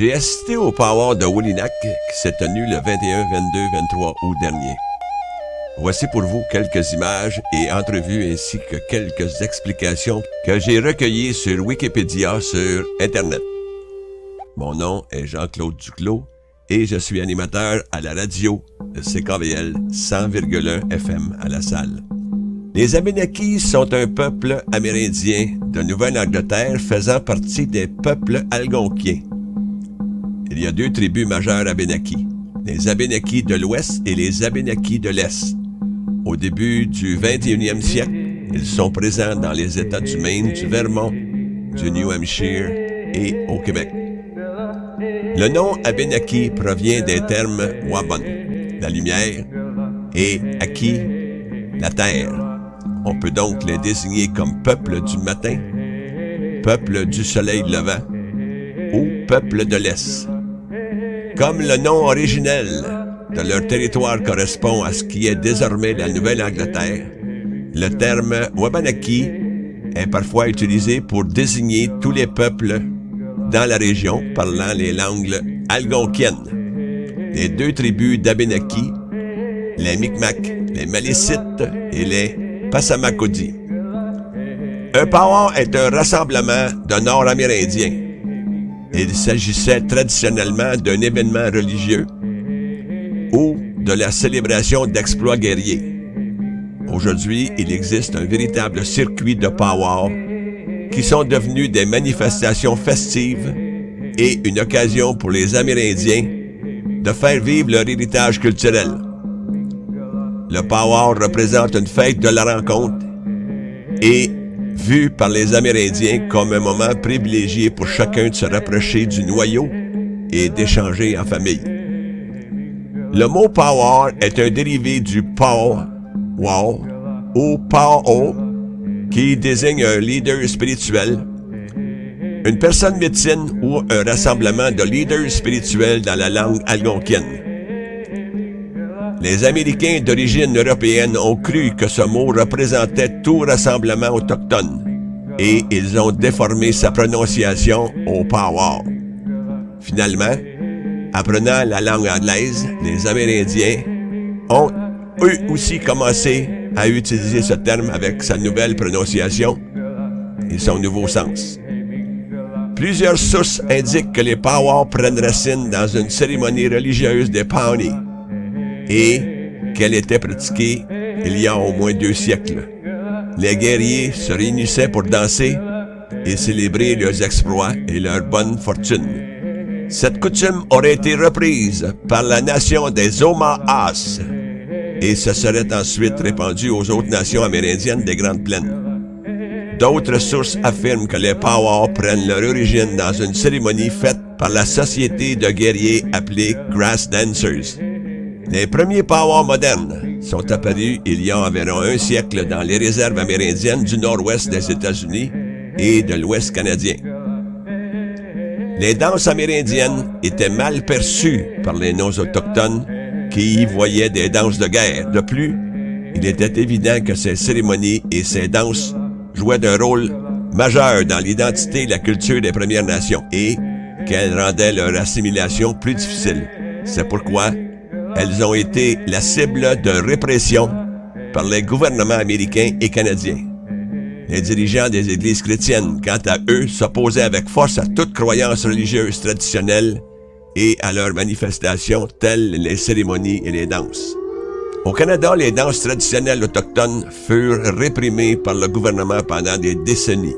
J'ai assisté au Power de Wolinak qui s'est tenu le 21, 22, 23 août dernier. Voici pour vous quelques images et entrevues ainsi que quelques explications que j'ai recueillies sur Wikipédia sur Internet. Mon nom est Jean-Claude Duclos et je suis animateur à la radio de CKVL 100,1 FM à La Salle. Les Abénakis sont un peuple amérindien de Nouvelle-Angleterre faisant partie des peuples algonquiens. Il y a deux tribus majeures Abénakis, les Abénakis de l'Ouest et les Abénakis de l'Est. Au début du 21e siècle, ils sont présents dans les États du Maine, du Vermont, du New Hampshire et au Québec. Le nom Abénaki provient des termes Wabon, la lumière, et Aki, la terre. On peut donc les désigner comme peuple du matin, peuple du soleil levant ou peuple de l'Est. Comme le nom originel de leur territoire correspond à ce qui est désormais la Nouvelle-Angleterre, le terme Wabanaki est parfois utilisé pour désigner tous les peuples dans la région parlant les langues algonquiennes. Les deux tribus d'Abénaki, les Micmacs, les Malécites et les Passamaquoddy. Un powwow est un rassemblement de Nord-Amérindiens. Il s'agissait traditionnellement d'un événement religieux ou de la célébration d'exploits guerriers. Aujourd'hui, il existe un véritable circuit de powwow qui sont devenus des manifestations festives et une occasion pour les Amérindiens de faire vivre leur héritage culturel. Le powwow représente une fête de la rencontre et vu par les Amérindiens comme un moment privilégié pour chacun de se rapprocher du noyau et d'échanger en famille. Le mot powwow est un dérivé du pow-wow ou pow-o qui désigne un leader spirituel, une personne médecine ou un rassemblement de leaders spirituels dans la langue algonquienne. Les Américains d'origine européenne ont cru que ce mot représentait tout rassemblement autochtone et ils ont déformé sa prononciation au powwow. Finalement, apprenant la langue anglaise, les Amérindiens ont eux aussi commencé à utiliser ce terme avec sa nouvelle prononciation et son nouveau sens. Plusieurs sources indiquent que les powwows prennent racine dans une cérémonie religieuse des Pawnees et qu'elle était pratiquée il y a au moins 2 siècles. Les guerriers se réunissaient pour danser et célébrer leurs exploits et leur bonne fortune. Cette coutume aurait été reprise par la nation des Omaha et se serait ensuite répandue aux autres nations amérindiennes des Grandes Plaines. D'autres sources affirment que les powwows prennent leur origine dans une cérémonie faite par la société de guerriers appelée Grass Dancers. Les premiers powwows modernes sont apparus il y a environ 1 siècle dans les réserves amérindiennes du nord-ouest des États-Unis et de l'ouest canadien. Les danses amérindiennes étaient mal perçues par les non-autochtones qui y voyaient des danses de guerre. De plus, il était évident que ces cérémonies et ces danses jouaient un rôle majeur dans l'identité et la culture des Premières Nations et qu'elles rendaient leur assimilation plus difficile. C'est pourquoi elles ont été la cible de répression par les gouvernements américains et canadiens. Les dirigeants des églises chrétiennes, quant à eux, s'opposaient avec force à toute croyance religieuse traditionnelle et à leurs manifestations telles les cérémonies et les danses. Au Canada, les danses traditionnelles autochtones furent réprimées par le gouvernement pendant des décennies.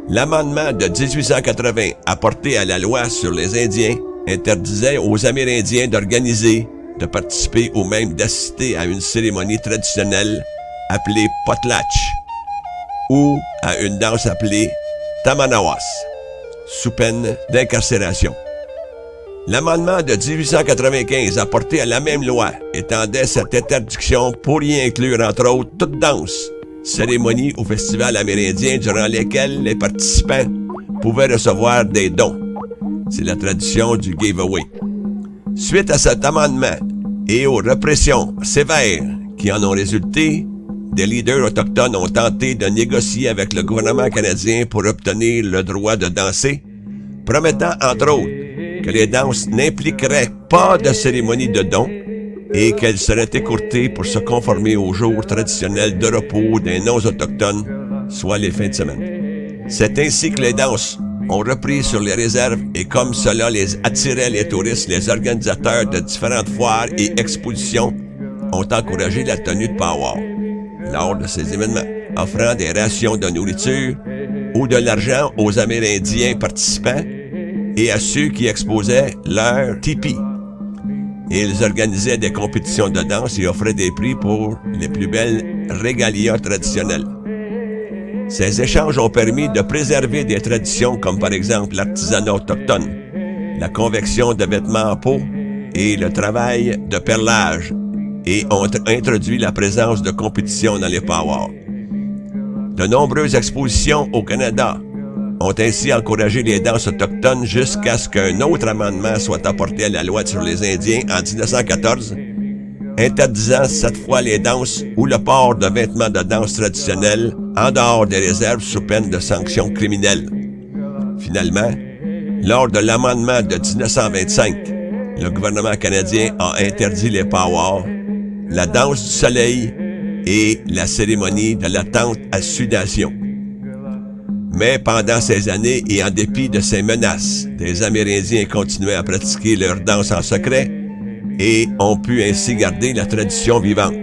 L'amendement de 1880 apporté à la loi sur les Indiens interdisait aux Amérindiens d'organiser, de participer ou même d'assister à une cérémonie traditionnelle appelée potlatch ou à une danse appelée tamanawas, sous peine d'incarcération. L'amendement de 1895 apporté à la même loi étendait cette interdiction pour y inclure entre autres toute danse, cérémonie ou festival amérindien durant lesquels les participants pouvaient recevoir des dons. C'est la tradition du giveaway. Suite à cet amendement et aux répressions sévères qui en ont résulté, des leaders autochtones ont tenté de négocier avec le gouvernement canadien pour obtenir le droit de danser, promettant entre autres que les danses n'impliqueraient pas de cérémonie de don et qu'elles seraient écourtées pour se conformer aux jours traditionnels de repos des non-autochtones, soit les fins de semaine. C'est ainsi que les danses ont repris sur les réserves et comme cela les attirait les touristes, les organisateurs de différentes foires et expositions ont encouragé la tenue de powwow lors de ces événements, offrant des rations de nourriture ou de l'argent aux Amérindiens participants et à ceux qui exposaient leur tipi. Ils organisaient des compétitions de danse et offraient des prix pour les plus belles régalias traditionnelles. Ces échanges ont permis de préserver des traditions comme par exemple l'artisanat autochtone, la confection de vêtements en peau et le travail de perlage et ont introduit la présence de compétitions dans les powwows. De nombreuses expositions au Canada ont ainsi encouragé les danses autochtones jusqu'à ce qu'un autre amendement soit apporté à la loi sur les Indiens en 1914, interdisant cette fois les danses ou le port de vêtements de danse traditionnels en dehors des réserves sous peine de sanctions criminelles. Finalement, lors de l'amendement de 1925, le gouvernement canadien a interdit les powwows, la danse du soleil et la cérémonie de l'attente à sudation. Mais pendant ces années et en dépit de ces menaces, des Amérindiens continuaient à pratiquer leur danse en secret et ont pu ainsi garder la tradition vivante.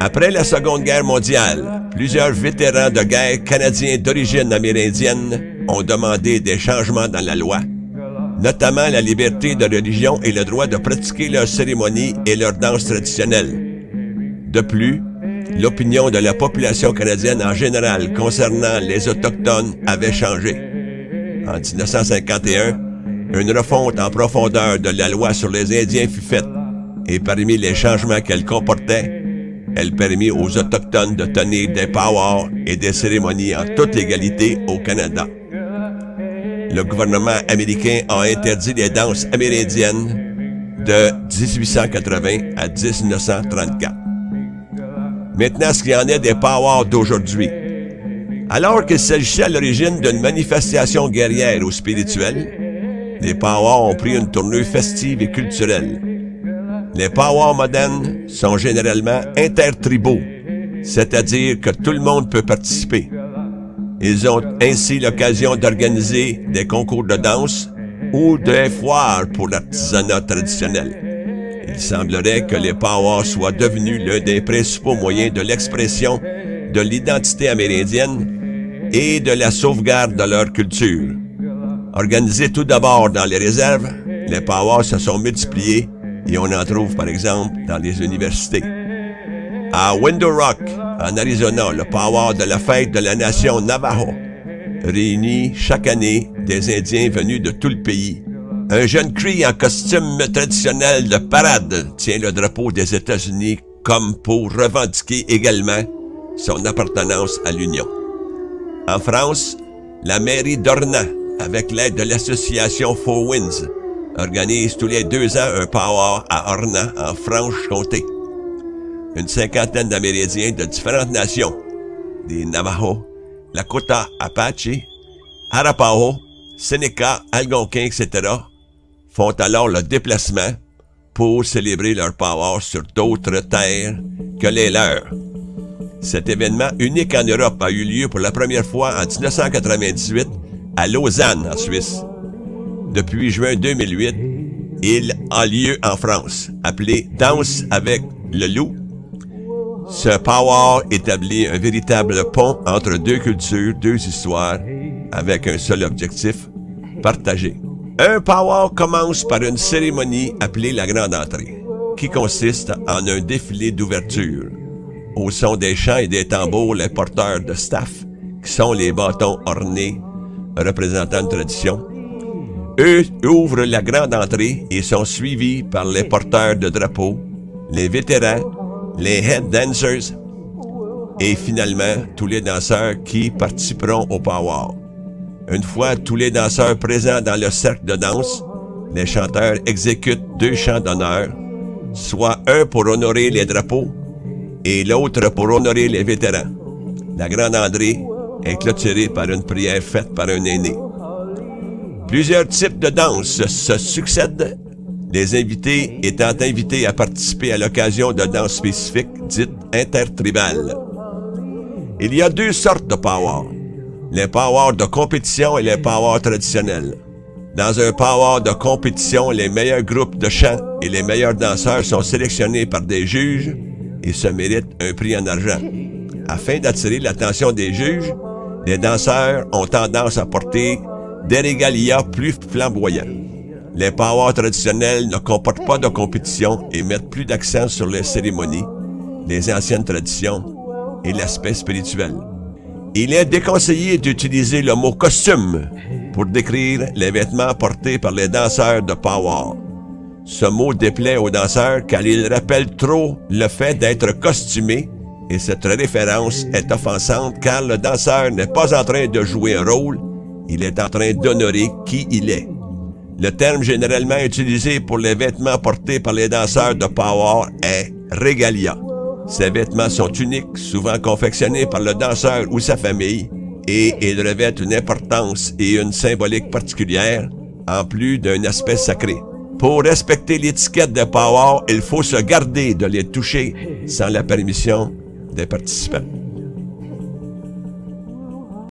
Après la Seconde Guerre mondiale, plusieurs vétérans de guerre canadiens d'origine amérindienne ont demandé des changements dans la loi, notamment la liberté de religion et le droit de pratiquer leurs cérémonies et leurs danses traditionnelles. De plus, l'opinion de la population canadienne en général concernant les Autochtones avait changé. En 1951, une refonte en profondeur de la loi sur les Indiens fut faite, et parmi les changements qu'elle comportait, elle permit aux Autochtones de tenir des powwows et des cérémonies en toute égalité au Canada. Le gouvernement américain a interdit les danses amérindiennes de 1880 à 1934. Maintenant, ce qu'il y en est des powwows d'aujourd'hui. Alors qu'il s'agissait à l'origine d'une manifestation guerrière ou spirituelle, les powwows ont pris une tournure festive et culturelle. Les powwows modernes sont généralement intertribaux, c'est-à-dire que tout le monde peut participer. Ils ont ainsi l'occasion d'organiser des concours de danse ou des foires pour l'artisanat traditionnel. Il semblerait que les powwows soient devenus l'un des principaux moyens de l'expression de l'identité amérindienne et de la sauvegarde de leur culture. Organisés tout d'abord dans les réserves, les powwows se sont multipliés et on en trouve par exemple dans les universités. À Window Rock, en Arizona, le powwow de la fête de la nation Navajo réunit chaque année des Indiens venus de tout le pays. Un jeune Cree en costume traditionnel de parade tient le drapeau des États-Unis comme pour revendiquer également son appartenance à l'Union. En France, la mairie d'Ornans, avec l'aide de l'association Four Winds, organise tous les 2 ans un powwow à Ornans, en Franche-Comté. Une cinquantaine d'Amérindiens de différentes nations, des Navajo, Lakota, Apache, Arapaho, Seneca, Algonquins, etc., font alors le déplacement pour célébrer leur powwow sur d'autres terres que les leurs. Cet événement unique en Europe a eu lieu pour la première fois en 1998 à Lausanne, en Suisse. Depuis juin 2008, il a lieu en France, appelé Danse avec le loup. Ce powwow établit un véritable pont entre deux cultures, deux histoires, avec un seul objectif, partager. Un powwow commence par une cérémonie appelée la grande entrée, qui consiste en un défilé d'ouverture. Au son des chants et des tambours, les porteurs de staff, qui sont les bâtons ornés représentant une tradition, eux ouvrent la grande entrée et sont suivis par les porteurs de drapeaux, les vétérans, les head dancers et finalement tous les danseurs qui participeront au powwow. Une fois tous les danseurs présents dans le cercle de danse, les chanteurs exécutent 2 chants d'honneur, soit un pour honorer les drapeaux et l'autre pour honorer les vétérans. La grande entrée est clôturée par une prière faite par un aîné. Plusieurs types de danses se succèdent, les invités étant invités à participer à l'occasion de danses spécifiques dites intertribales. Il y a deux sortes de powwow, les powwows de compétition et les powwows traditionnels. Dans un powwow de compétition, les meilleurs groupes de chant et les meilleurs danseurs sont sélectionnés par des juges et se méritent un prix en argent. Afin d'attirer l'attention des juges, les danseurs ont tendance à porter des régalias plus flamboyants. Les powwows traditionnels ne comportent pas de compétition et mettent plus d'accent sur les cérémonies, les anciennes traditions et l'aspect spirituel. Il est déconseillé d'utiliser le mot costume pour décrire les vêtements portés par les danseurs de powwow. Ce mot déplaît aux danseurs car il rappelle trop le fait d'être costumé et cette référence est offensante car le danseur n'est pas en train de jouer un rôle, il est en train d'honorer qui il est. Le terme généralement utilisé pour les vêtements portés par les danseurs de powwow est regalia. Ces vêtements sont uniques, souvent confectionnés par le danseur ou sa famille, et ils revêtent une importance et une symbolique particulière, en plus d'un aspect sacré. Pour respecter l'étiquette des powwow, il faut se garder de les toucher sans la permission des participants.